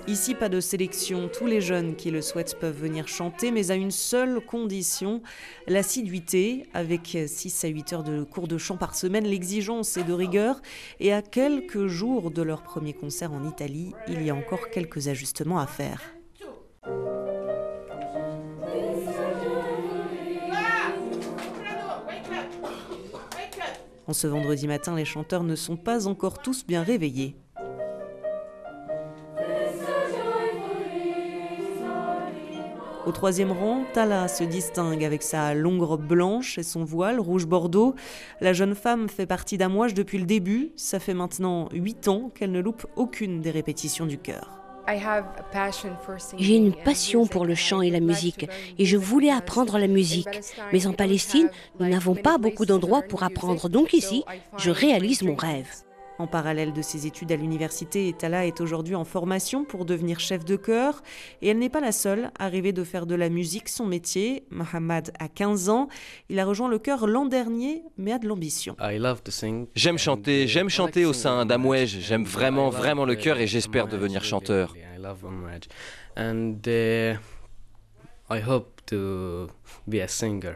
Ici, pas de sélection, tous les jeunes qui le souhaitent peuvent venir chanter, mais à une seule condition, l'assiduité, avec 6 à 8 heures de cours de chant par semaine. L'exigence est de rigueur, et à quelques jours de leur premier concert en Italie, il y a encore quelques ajustements à faire. En ce vendredi matin, les chanteurs ne sont pas encore tous bien réveillés. Au troisième rang, Tala se distingue avec sa longue robe blanche et son voile rouge bordeaux. La jeune femme fait partie d'Amouage depuis le début. Ça fait maintenant 8 ans qu'elle ne loupe aucune des répétitions du chœur. J'ai une passion pour le chant et la musique et je voulais apprendre la musique. Mais en Palestine, nous n'avons pas beaucoup d'endroits pour apprendre. Donc ici, je réalise mon rêve. En parallèle de ses études à l'université, Tala est aujourd'hui en formation pour devenir chef de chœur. Et elle n'est pas la seule à rêver de faire de la musique son métier. Mohamed a 15 ans. Il a rejoint le chœur l'an dernier, mais a de l'ambition. J'aime chanter au sein d'Amouage. J'aime vraiment le chœur et j'espère devenir chanteur. I hope to be a singer.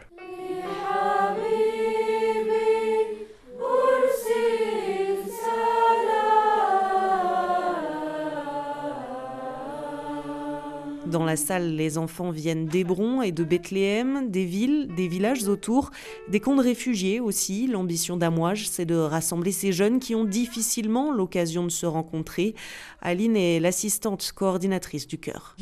Dans la salle, les enfants viennent d'Hébron et de Bethléem, des villes, des villages autour, des camps de réfugiés aussi. L'ambition d'Amouage, c'est de rassembler ces jeunes qui ont difficilement l'occasion de se rencontrer. Aline est l'assistante coordinatrice du chœur.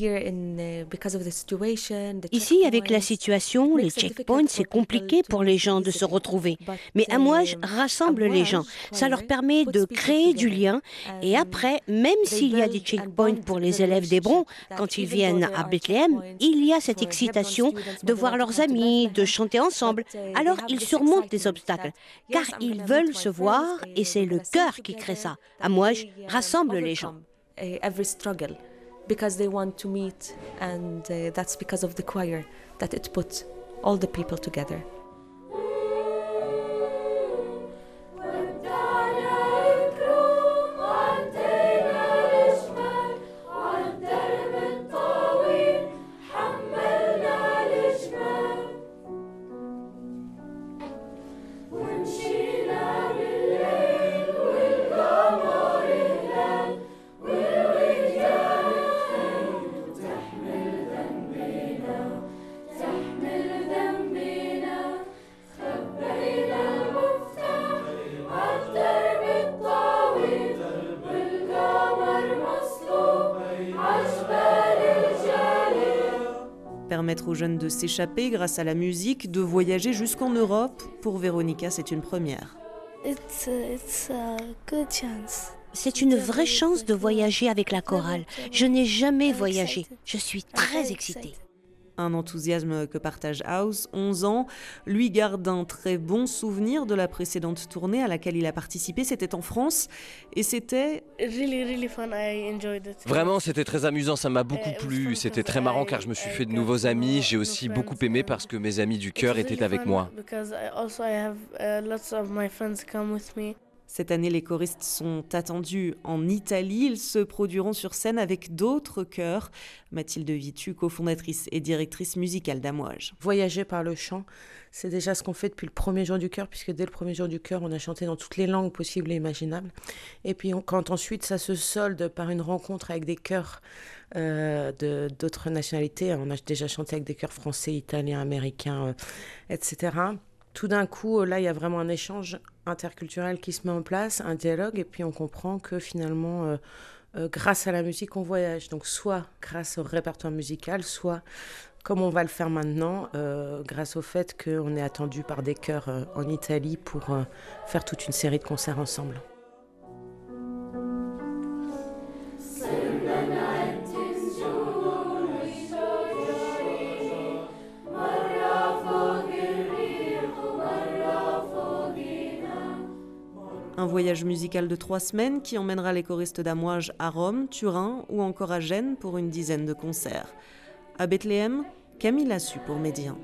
Ici, avec la situation, les checkpoints, c'est compliqué pour les gens de se retrouver. Mais Amouage rassemble les gens. Ça leur permet de créer du lien. Et après, même s'il y a des checkpoints pour les élèves d'Hébron, quand ils viennent à Bethléem, il y a cette excitation de voir leurs amis, de chanter ensemble. Alors ils surmontent les obstacles, car ils veulent se voir et c'est le chœur qui crée ça. Amouage rassemble les gens. Because they want to meet, and that's because of the choir that it puts all the people together. Permettre aux jeunes de s'échapper grâce à la musique, de voyager jusqu'en Europe. Pour Véronica, c'est une première. C'est une vraie chance de voyager avec la chorale. Je n'ai jamais voyagé. Je suis très excitée. Un enthousiasme que partage House, 11 ans. Lui garde un très bon souvenir de la précédente tournée à laquelle il a participé. C'était en France et c'était... Vraiment, c'était très amusant, ça m'a beaucoup plu. C'était très marrant car je me suis fait de nouveaux amis. J'ai aussi beaucoup aimé parce que mes amis du chœur étaient avec moi. Cette année, les choristes sont attendus en Italie. Ils se produiront sur scène avec d'autres chœurs. Mathilde Vitu, cofondatrice et directrice musicale d'Amouage. Voyager par le chant, c'est déjà ce qu'on fait depuis le premier jour du chœur, puisque dès le premier jour du chœur, on a chanté dans toutes les langues possibles et imaginables. Et puis quand ensuite ça se solde par une rencontre avec des chœurs d'autres nationalités, on a déjà chanté avec des chœurs français, italiens, américains, etc. Tout d'un coup, là, il y a vraiment un échange interculturel qui se met en place, un dialogue, et puis on comprend que finalement, grâce à la musique, on voyage. Donc soit grâce au répertoire musical, soit, comme on va le faire maintenant, grâce au fait qu'on est attendu par des chœurs en Italie pour faire toute une série de concerts ensemble. Un voyage musical de 3 semaines qui emmènera les choristes d'Amouage à Rome, Turin ou encore à Gênes pour une dizaine de concerts. À Bethléem, Camille Lassu pour Média.